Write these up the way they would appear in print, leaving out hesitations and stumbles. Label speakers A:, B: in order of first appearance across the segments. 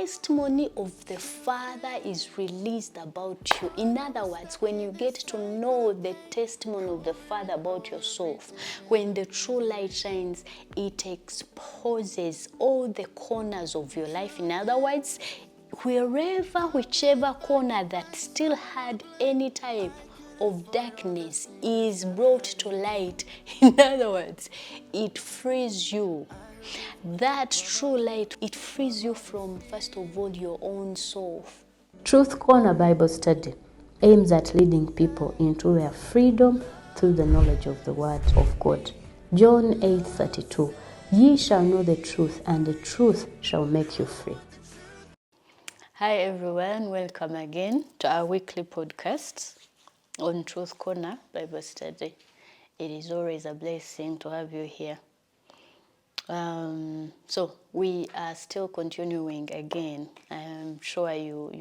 A: testimony of the Father is released about you. In other words, when you get to know the testimony of the Father about yourself, when the true light shines, it exposes all the corners of your life. In other words, whichever corner that still had any type of darkness is brought to light. In other words, it frees you. That true light, it frees you from, first of all, your own self.
B: Truth Corner Bible Study aims at leading people into their freedom through the knowledge of the Word of God. John 8:32, ye shall know the truth, and the truth shall make you free.
A: Hi everyone, welcome again to our weekly podcast on Truth Corner Bible Study. It is always a blessing to have you here. So we are still continuing again. I'm sure you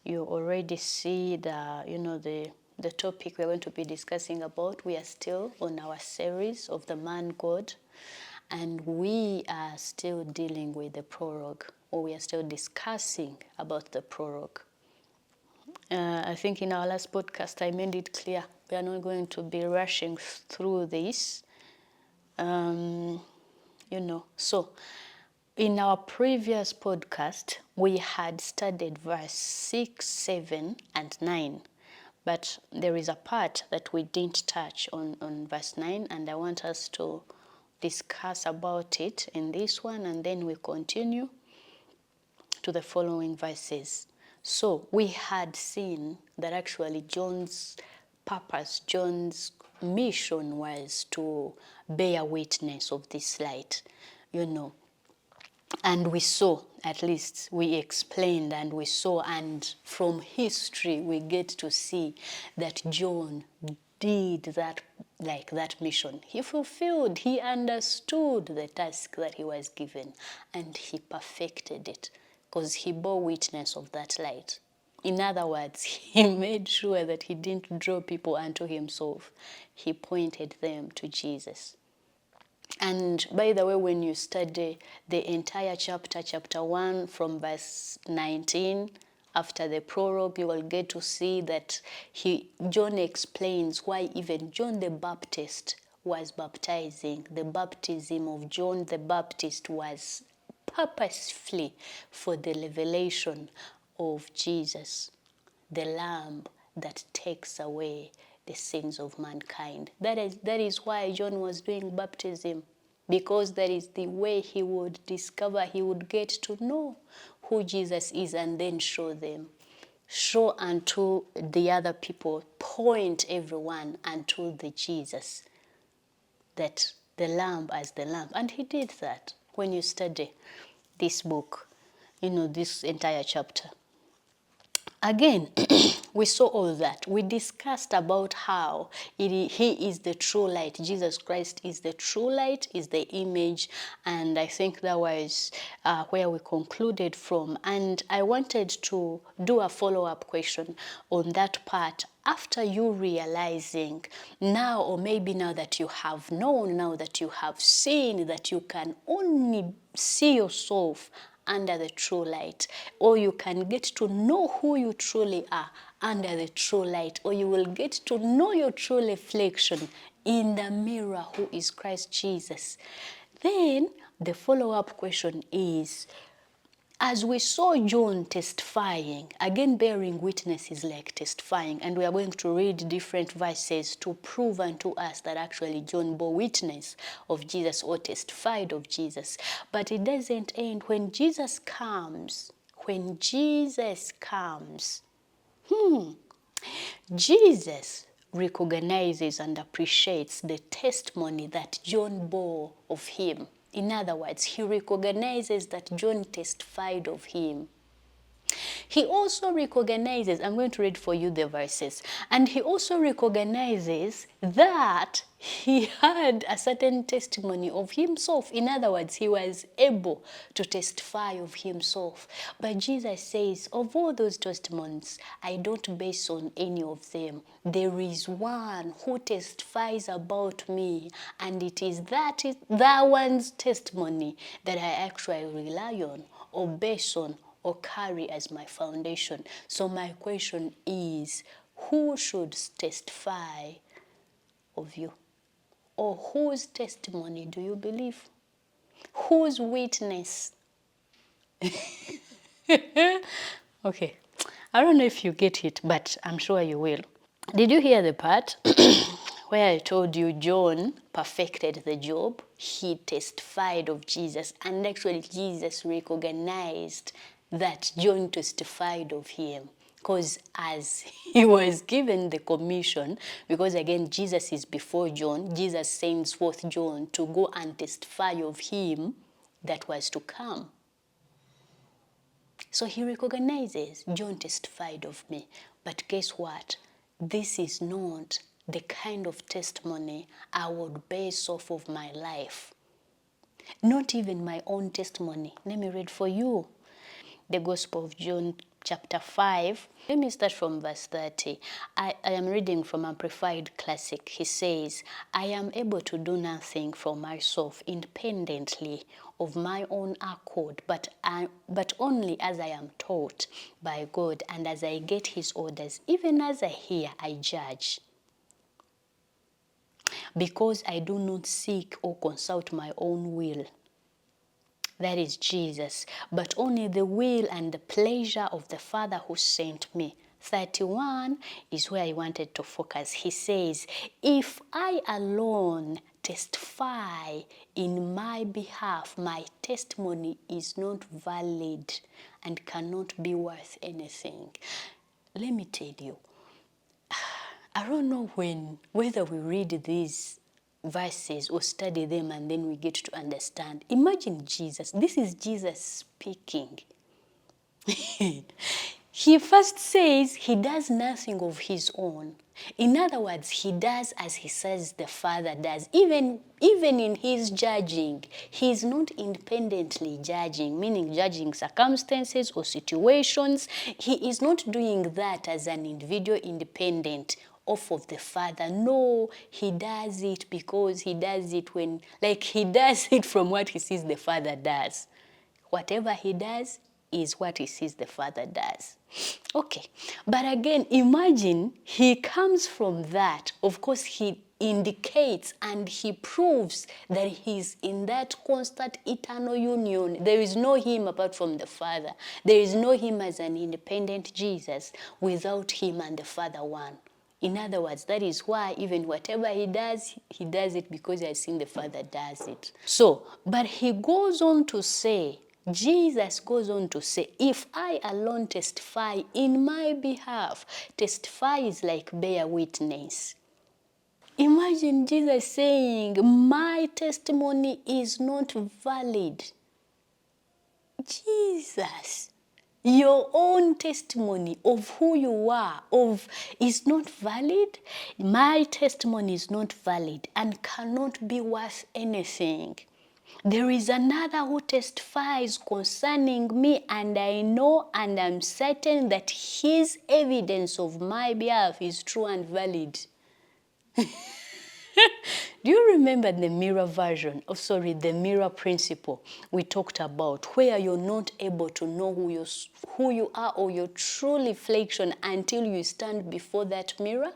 A: already see the topic we're going to be discussing about. We are still on our series of the man God, and we are still dealing with the prologue, or we are still discussing about the prologue. I think in our last podcast I made it clear we are not going to be rushing through this. So in our previous podcast, we had studied verse 6, 7, and 9. But there is a part that we didn't touch on verse 9, and I want us to discuss about it in this one, and then we continue to the following verses. So we had seen that actually John's purpose, John's mission was to bear witness of this light, And we saw, at least we explained and we saw, and from history we get to see that John did that mission. He fulfilled, he understood the task that he was given, and he perfected it because he bore witness of that light. In other words, he made sure that he didn't draw people unto himself. He pointed them to Jesus. And by the way, when you study the entire chapter 1 from verse 19, after the prologue, you will get to see that John explains why even John the Baptist was baptizing. The baptism of John the Baptist was purposefully for the revelation of Jesus, the Lamb that takes away the sins of mankind. That is why John was doing baptism, because that is the way he would discover, he would get to know who Jesus is, and then show unto the other people, point everyone unto the Jesus, that the Lamb as the Lamb. And he did that when you study this book, this entire chapter. Again, we saw all that. We discussed about how he is the true light. Jesus Christ is the true light, is the image. And I think that was where we concluded from. And I wanted to do a follow-up question on that part. After you realizing now, or maybe now that you have known, now that you have seen, that you can only see yourself under the true light, or you can get to know who you truly are under the true light, or you will get to know your true reflection in the mirror, who is Christ Jesus. Then the follow-up question is, as we saw John testifying, again bearing witness is like testifying, and we are going to read different verses to prove unto us that actually John bore witness of Jesus or testified of Jesus. But it doesn't end. When Jesus comes, Jesus recognizes and appreciates the testimony that John bore of him. In other words, he recognizes that John testified of him. He also recognizes, I'm going to read for you the verses, and he also recognizes that he had a certain testimony of himself. In other words, he was able to testify of himself. But Jesus says, of all those testimonies, I don't base on any of them. There is one who testifies about me, and it is that one's testimony that I actually rely or base on or carry as my foundation. So my question is, who should testify of you? Or whose testimony do you believe? Whose witness? Okay, I don't know if you get it, but I'm sure you will. Did you hear the part where I told you John perfected the job? He testified of Jesus, and actually Jesus recognized that John testified of him. Because as he was given the commission, because again Jesus is before John, Jesus sends forth John to go and testify of him that was to come. So he recognizes, John testified of me. But guess what? This is not the kind of testimony I would base off of my life. Not even my own testimony. Let me read for you the Gospel of John chapter 5. Let me start from verse 30. I am reading from Amplified Classic. He says, I am able to do nothing from myself independently of my own accord, but only as I am taught by God and as I get his orders. Even as I hear, I judge. Because I do not seek or consult my own will. That is Jesus, but only the will and the pleasure of the Father who sent me. 31 is where I wanted to focus. He says, if I alone testify in my behalf, my testimony is not valid and cannot be worth anything. Let me tell you, I don't know whether we read these verses or study them and then we get to understand. Imagine Jesus. This is Jesus speaking. He first says he does nothing of his own. In other words, he does as he says the Father does. Even in his judging, he is not independently judging, meaning judging circumstances or situations. He is not doing that as an individual independent off of the Father. No, he does it because he does it he does it from what he sees the Father does. Whatever he does is what he sees the Father does. Okay, but again, imagine he comes from that. Of course, he indicates and he proves that he's in that constant eternal union. There is no him apart from the Father. There is no him as an independent Jesus without him and the Father one. In other words, that is why even whatever he does it because he has seen the Father does it. So, but he goes on to say, Jesus goes on to say, if I alone testify in my behalf, testify is like bear witness. Imagine Jesus saying, my testimony is not valid. Jesus, your own testimony of who you are is not valid. My testimony is not valid and cannot be worth anything. There is another who testifies concerning me, and I know and I'm certain that his evidence of my behalf is true and valid. Do you remember the mirror the mirror principle we talked about, where you're not able to know who you are or your true reflection until you stand before that mirror?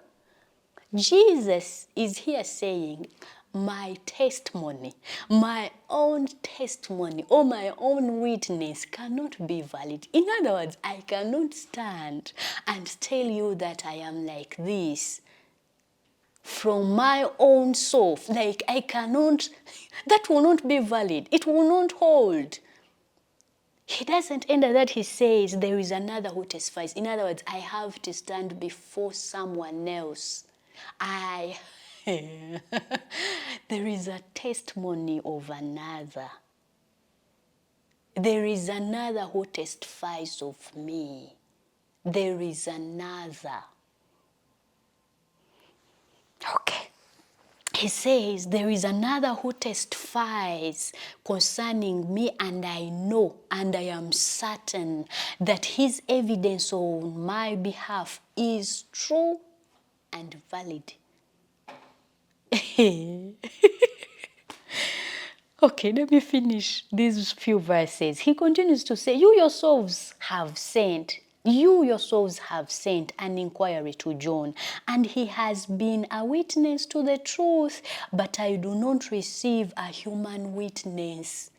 A: Jesus is here saying, my testimony, my own testimony or my own witness cannot be valid. In other words, I cannot stand and tell you that I am like this from my own self. Like I cannot, that will not be valid. It will not hold. He doesn't end at that. He says there is another who testifies. In other words, I have to stand before someone else. There is a testimony of another. There is another who testifies of me. There is another. Okay. He says, there is another who testifies concerning me, and I know and I am certain that his evidence on my behalf is true and valid. Okay, let me finish these few verses. He continues to say, you yourselves have sent an inquiry to John, and he has been a witness to the truth, but I do not receive a human witness.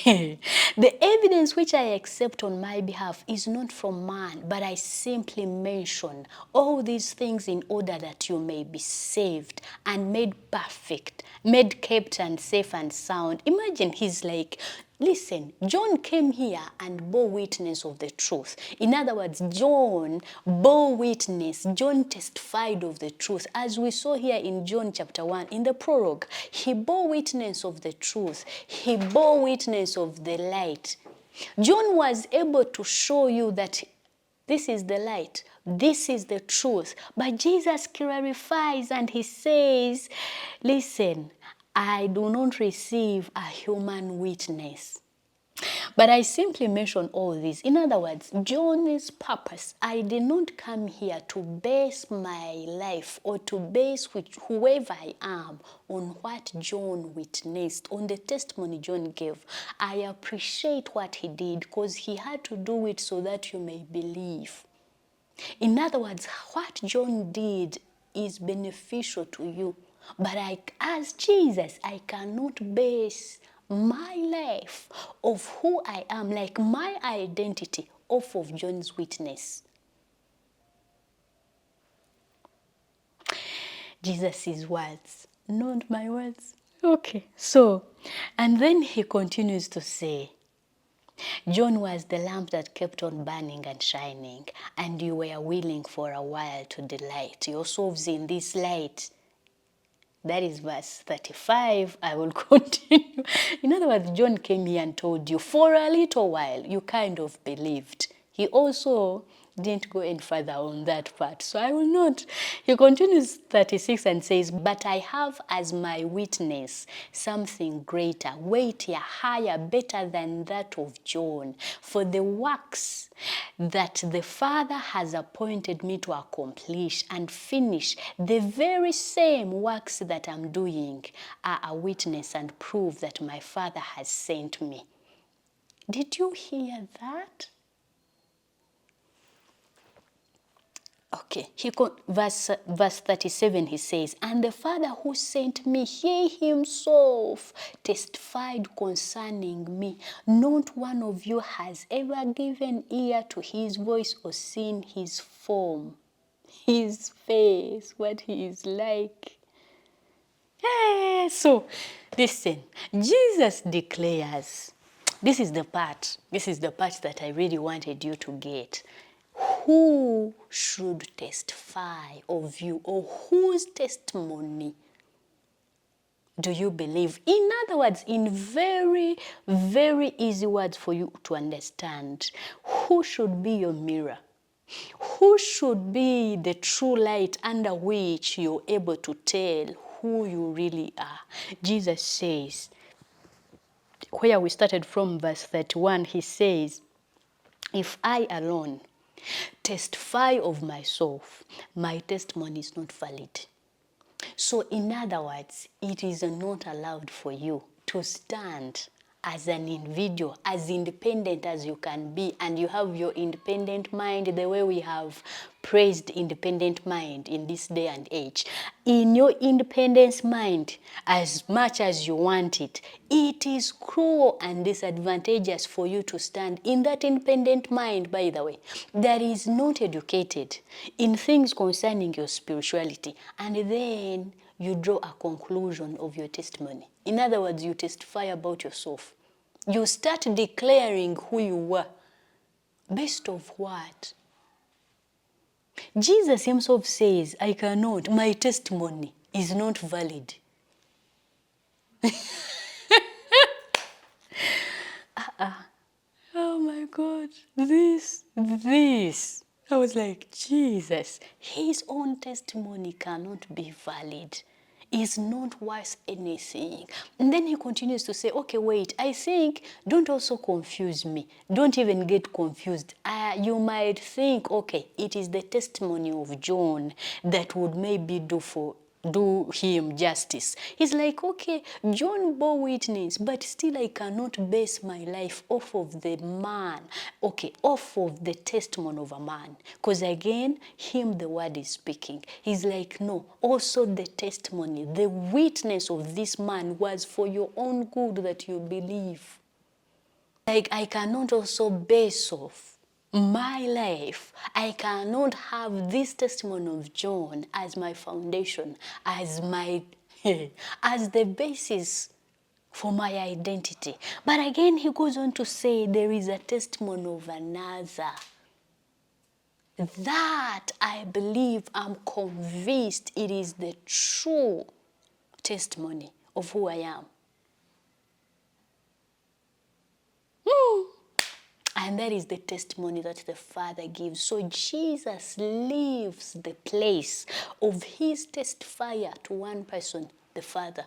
A: The evidence which I accept on my behalf is not from man, but I simply mention all these things in order that you may be saved and made perfect, made kept and safe and sound. Imagine he's like, listen, John came here and bore witness of the truth. In other words, John bore witness, John testified of the truth. As we saw here in John chapter 1, in the prologue, he bore witness of the truth. He bore witness of the light. John was able to show you that this is the light, this is the truth. But Jesus clarifies and he says, listen, I do not receive a human witness. But I simply mention all this. In other words, John's purpose, I did not come here to base my life or to base whoever I am on what John witnessed, on the testimony John gave. I appreciate what he did because he had to do it so that you may believe. In other words, what John did is beneficial to you. But as Jesus, I cannot base my life of who I am, like my identity, off of John's witness. Jesus' words, not my words. Okay, so, and then he continues to say, John was the lamp that kept on burning and shining, and you were willing for a while to delight yourselves in this light. That is verse 35. I will continue. In other words, John came here and told you, for a little while, you kind of believed. He also didn't go any further on that part, so I will not. He continues 36 and says, but I have as my witness something greater, weightier, higher, better than that of John. For the works that the Father has appointed me to accomplish and finish, the very same works that I'm doing are a witness and prove that my Father has sent me. Did you hear that? Okay, verse 37 he says, and the Father who sent me, he himself testified concerning me. Not one of you has ever given ear to his voice or seen his form, his face, what he is like. So, listen, Jesus declares, this is the part that I really wanted you to get. Who should testify of you, or whose testimony do you believe? In other words, in very, very easy words for you to understand, who should be your mirror? Who should be the true light under which you're able to tell who you really are? Jesus says, where we started from verse 31, he says, if I alone testify of myself, my testimony is not valid. So in other words, it is not allowed for you to stand as an individual, as independent as you can be, and you have your independent mind the way we have praised independent mind in this day and age. In your independent mind, as much as you want it, it is cruel and disadvantageous for you to stand in that independent mind, by the way, that is not educated in things concerning your spirituality, and then you draw a conclusion of your testimony. In other words, you testify about yourself. You start declaring who you were. Based of what? Jesus himself says, I cannot, my testimony is not valid. Oh my God, this. I was like, Jesus, his own testimony cannot be valid. Is not worth anything. And then he continues to say, okay, wait, I think, don't also confuse me. Don't even get confused. You might think, okay, it is the testimony of John that would maybe do for do him justice. He's like, okay, John bore witness, but still I cannot base my life off of the man, okay, off of the testimony of a man. Because again, him the word is speaking. He's like, no, also the testimony, the witness of this man was for your own good that you believe. Like, I cannot also base off my life. I cannot have this testimony of John as my foundation, as my as the basis for my identity. But again, he goes on to say there is a testimony of another that I believe, I'm convinced it is the true testimony of who I am. And that is the testimony that the Father gives. So Jesus leaves the place of his testifier to one person, the Father.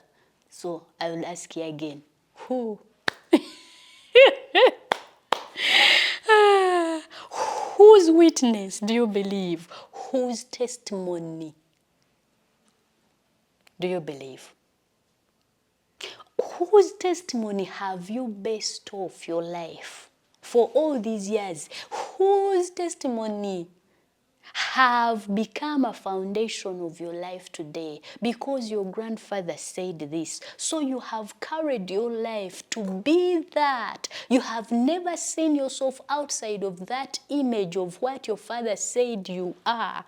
A: So I will ask you again, who? Whose witness do you believe? Whose testimony do you believe? Whose testimony have you based off your life for all these years? Whose testimony have become a foundation of your life today because your grandfather said this? So you have carried your life to be that. You have never seen yourself outside of that image of what your father said you are.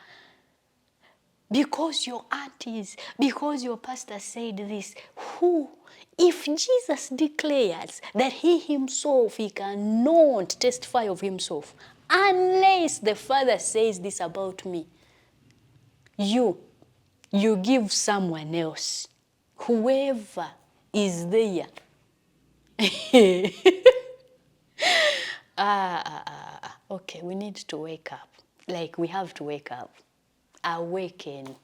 A: Because your aunties, because your pastor said this. Who? If Jesus declares that he himself, he cannot testify of himself unless the Father says this about me, you give someone else, whoever is there. Okay, we need to wake up. Like, we have to wake up. Awaken.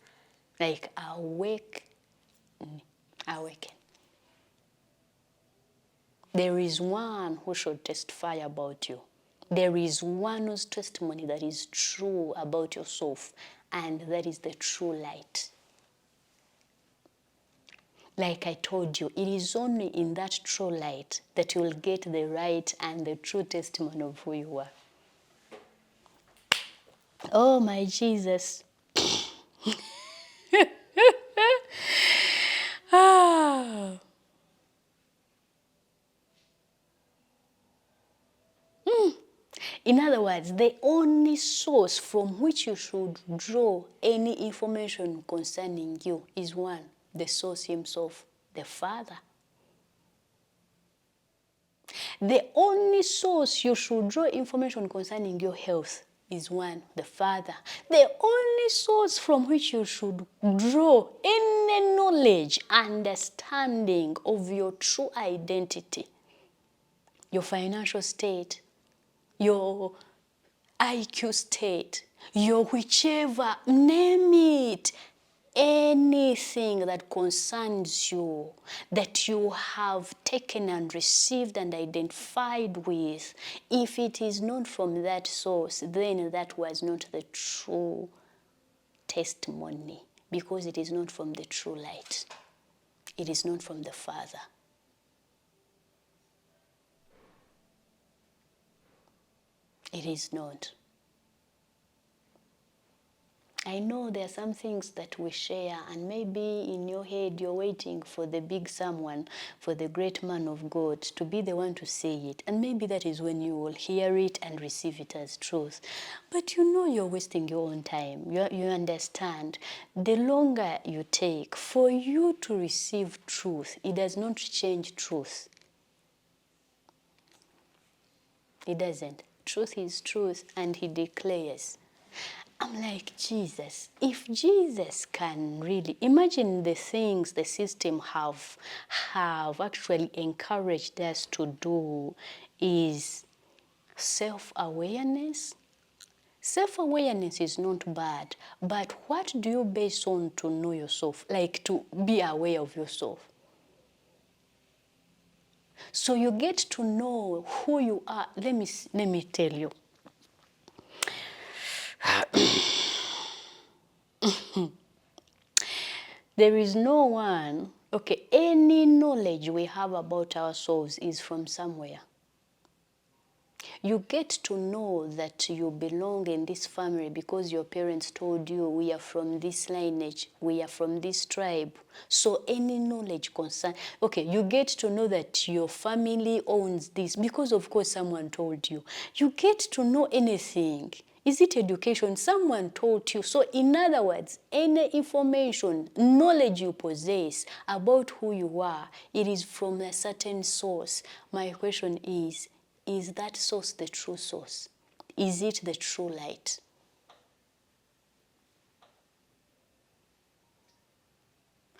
A: Like, awaken. There is one who should testify about you. There is one whose testimony that is true about yourself, and that is the true light. Like I told you, it is only in that true light that you will get the right and the true testimony of who you are. Oh, my Jesus. Ah. In other words, the only source from which you should draw any information concerning you is one, the source himself, the Father. The only source you should draw information concerning your health is one, the Father. The only source from which you should draw any knowledge, understanding of your true identity, your financial state, your IQ state, your whichever, name it, anything that concerns you, that you have taken and received and identified with, if it is not from that source, then that was not the true testimony, because it is not from the true light. It is not from the Father. It is not. I know there are some things that we share, and maybe in your head you're waiting for the big someone, for the great man of God to be the one to say it. And maybe that is when you will hear it and receive it as truth. But you know you're wasting your own time. You understand. The longer you take for you to receive truth, it does not change truth. It doesn't. Truth is truth, and he declares. I'm like, Jesus, if Jesus can really imagine the things the system have actually encouraged us to do is self-awareness. Self-awareness is not bad, but what do you base on to know yourself, like to be aware of yourself? So you get to know who you are. Let me tell you. There is no one, okay, any knowledge we have about ourselves is from somewhere. You get to know that you belong in this family because your parents told you we are from this lineage, we are from this tribe. So any knowledge concern, okay, you get to know that your family owns this because of course someone told you. You get to know anything. Is it education? Someone told you. So in other words, any information, knowledge you possess about who you are, it is from a certain source. My question is that source the true source? Is it the true light?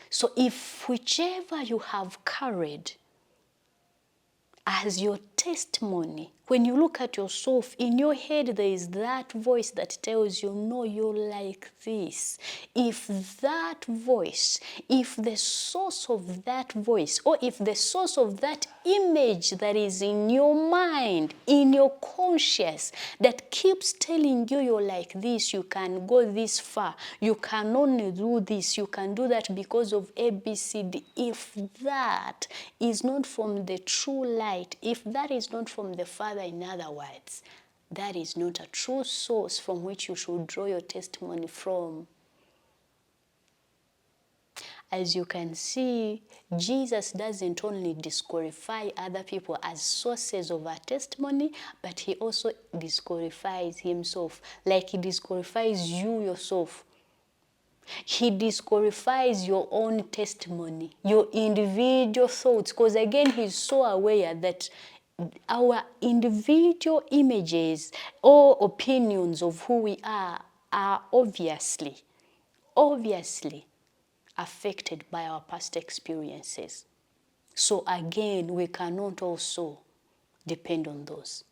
A: So if whichever you have carried as your testimony, when you look at yourself, in your head there is that voice that tells you, no, you're like this. If that voice, if the source of that voice, or if the source of that image that is in your mind, in your conscious, that keeps telling you you're like this, you can go this far, you can only do this, you can do that because of A, B, C, D. If that is not from the true light, if that is not from the Father, in other words, that is not a true source from which you should draw your testimony from. As you can see, Jesus doesn't only disqualify other people as sources of our testimony, but he also disqualifies himself, like he disqualifies you yourself. He disqualifies your own testimony, your individual thoughts, because again, he's so aware that our individual images or opinions of who we are obviously affected by our past experiences. So again, we cannot also depend on those.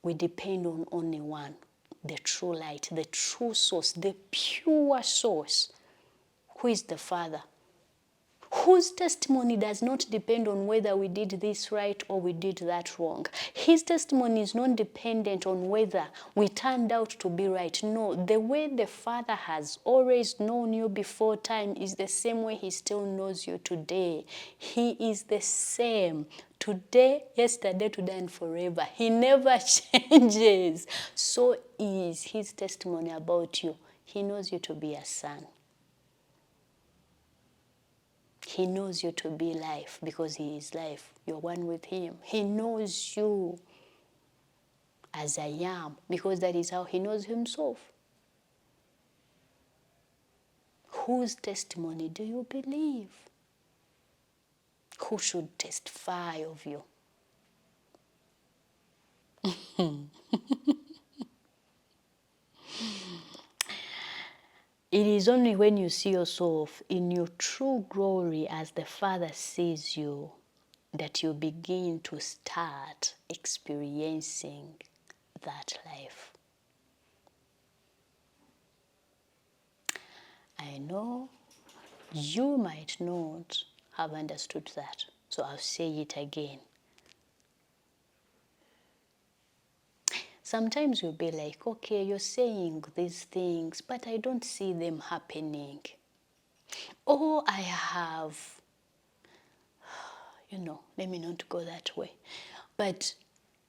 A: We depend on only one, the true light, the true source, the pure source, who is the Father, whose testimony does not depend on whether we did this right or we did that wrong. His testimony is not dependent on whether we turned out to be right. No, the way the Father has always known you before time is the same way he still knows you today. He is the same today, yesterday, today, and forever. He never changes. So is his testimony about you. He knows you to be a son. He knows you to be life because he is life. You're one with him. He knows you as I am because that is how he knows himself. Whose testimony do you believe? Who should testify of you? It is only when you see yourself in your true glory as the Father sees you that you begin to start experiencing that life. I know you might not have understood that, so I'll say it again. Sometimes you'll be like, okay, you're saying these things, but I don't see them happening. Or I have, let me not go that way. But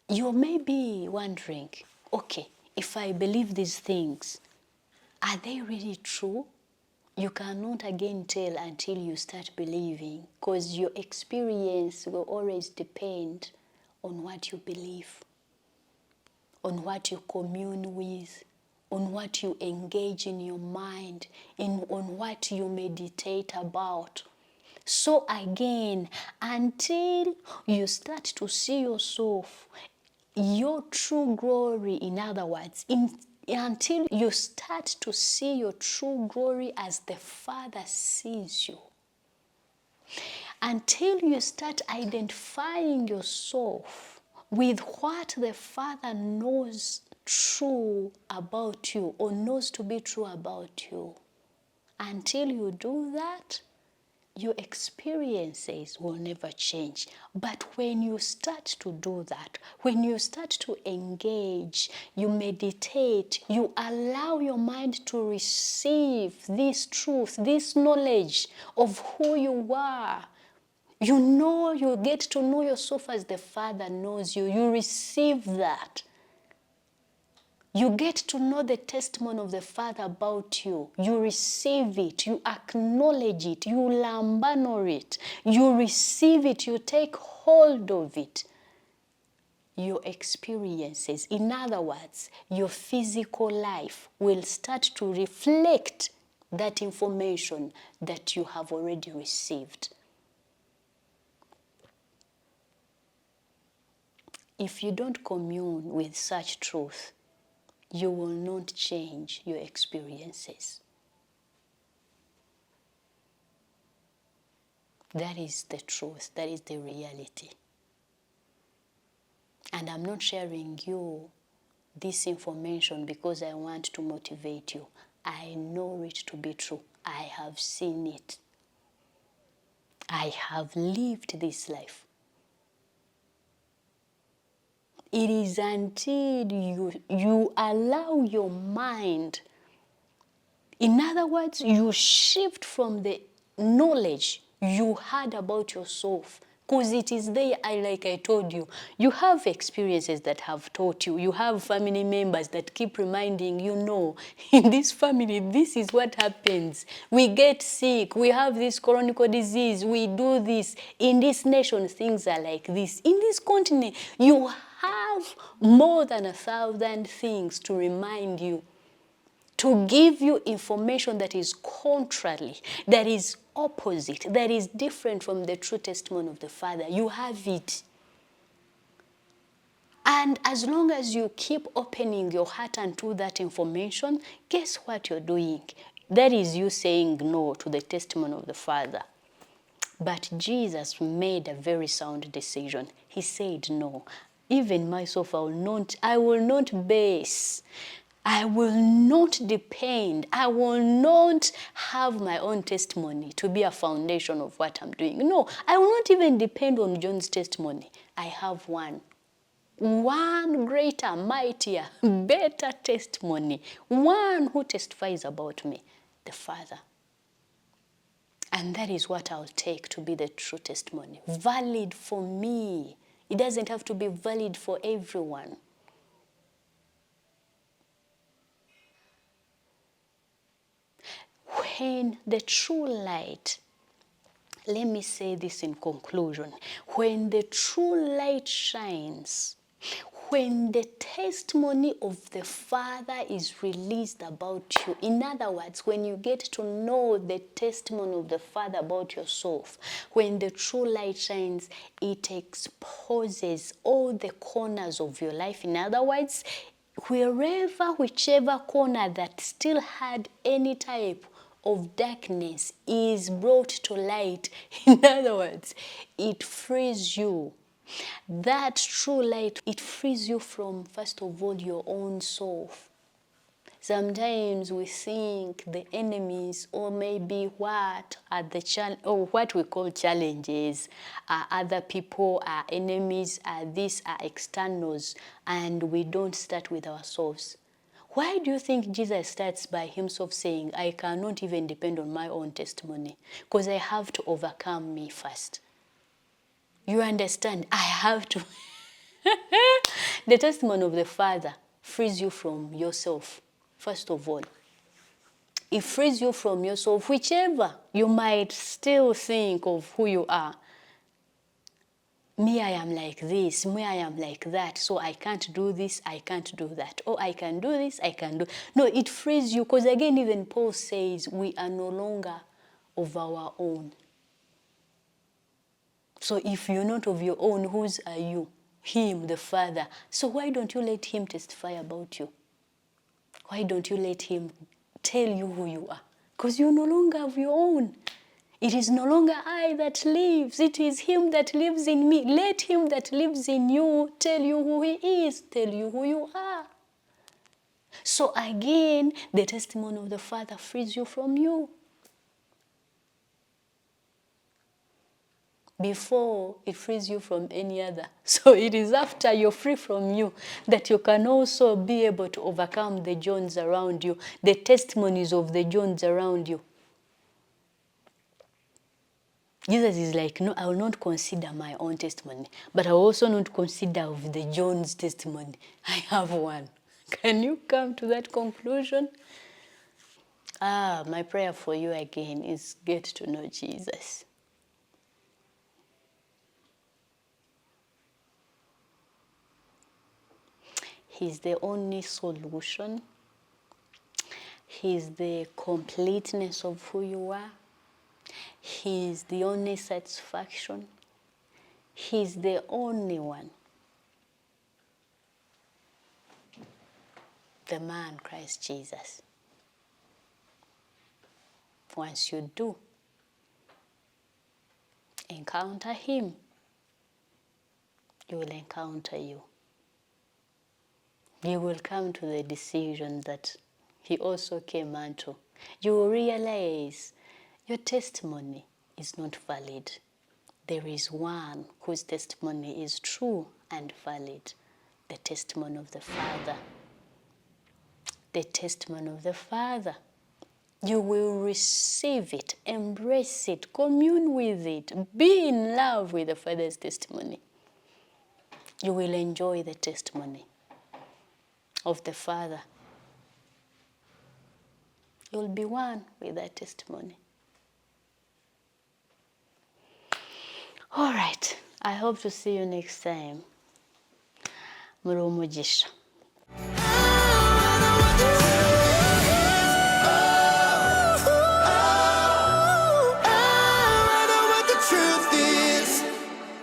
A: you may be wondering, okay, if I believe these things, are they really true? You cannot again tell until you start believing, because your experience will always depend on what you believe, on what you commune with, on what you engage in your mind, on what you meditate about. So again, until you start to see yourself, your true glory, in other words, until you start to see your true glory as the Father sees you, until you start identifying yourself with what the Father knows true about you or knows to be true about you, until you do that, your experiences will never change. But when you start to do that, when you start to engage, you meditate, you allow your mind to receive this truth, this knowledge of who you are. You know, you get to know yourself as the Father knows you. You receive that. You get to know the testimony of the Father about you. You receive it. You acknowledge it. You lambano it. You receive it. You take hold of it. Your experiences, in other words, your physical life will start to reflect that information that you have already received. If you don't commune with such truth, you will not change your experiences. That is the truth. That is the reality. And I'm not sharing you this information because I want to motivate you. I know it to be true. I have seen it. I have lived this life. It is until you allow your mind, in other words, you shift from the knowledge you had about yourself, because it is there, like I told you, you have experiences that have taught you. You have family members that keep reminding you, no, in this family, this is what happens. We get sick, we have this chronic disease, we do this. In this nation, things are like this. In this continent, you have more than 1,000 things to remind you, to give you information that is contrary, that is opposite, that is different from the true testimony of the Father. You have it. And as long as you keep opening your heart unto that information, guess what you're doing? That is you saying no to the testimony of the Father. But Jesus made a very sound decision. He said no. Even myself, I will not base, I will not depend, I will not have my own testimony to be a foundation of what I'm doing. No, I will not even depend on John's testimony. I have one greater, mightier, better testimony, one who testifies about me, the Father. And that is what I'll take to be the true testimony. Valid for me. It doesn't have to be valid for everyone. When the true light, let me say this in conclusion, when the true light shines, when the testimony of the Father is released about you, in other words, when you get to know the testimony of the Father about yourself, when the true light shines, it exposes all the corners of your life. In other words, whichever corner that still had any type of darkness is brought to light. In other words, it frees you. That true light, it frees you from, first of all, your own self. Sometimes we think the enemies, or maybe what are what we call challenges, are other people, are enemies, are these, are externals, and we don't start with ourselves. Why do you think Jesus starts by himself saying, I cannot even depend on my own testimony, because I have to overcome me first? You understand? I have to. The testimony of the Father frees you from yourself, first of all. It frees you from yourself, whichever you might still think of who you are. Me, I am like this. Me, I am like that. So I can't do this, I can't do that. Or I can do this, I can do. No, it frees you, because again, even Paul says we are no longer of our own. So if you're not of your own, whose are you? Him, the Father. So why don't you let him testify about you? Why don't you let him tell you who you are? Because you're no longer of your own. It is no longer I that lives. It is him that lives in me. Let him that lives in you tell you who he is, tell you who you are. So again, the testimony of the Father frees you from you. before it frees you from any other. So it is after you're free from you that you can also be able to overcome the Jones around you, the testimonies of the Jones around you. Jesus is like, no, I will not consider my own testimony, but I will also not consider of the Jones testimony. I have one. Can you come to that conclusion? My prayer for you again is get to know Jesus. He's the only solution. He's the completeness of who you are. He's the only satisfaction. He's the only one. The man, Christ Jesus. Once you do encounter him, you will encounter you. You will come to the decision that he also came unto. You will realize your testimony is not valid. There is one whose testimony is true and valid. The testimony of the Father. The testimony of the Father. You will receive it, embrace it, commune with it, be in love with the Father's testimony. You will enjoy the testimony of the Father. You'll be one with that testimony. All right. I hope to see you next time. Muri umugisha.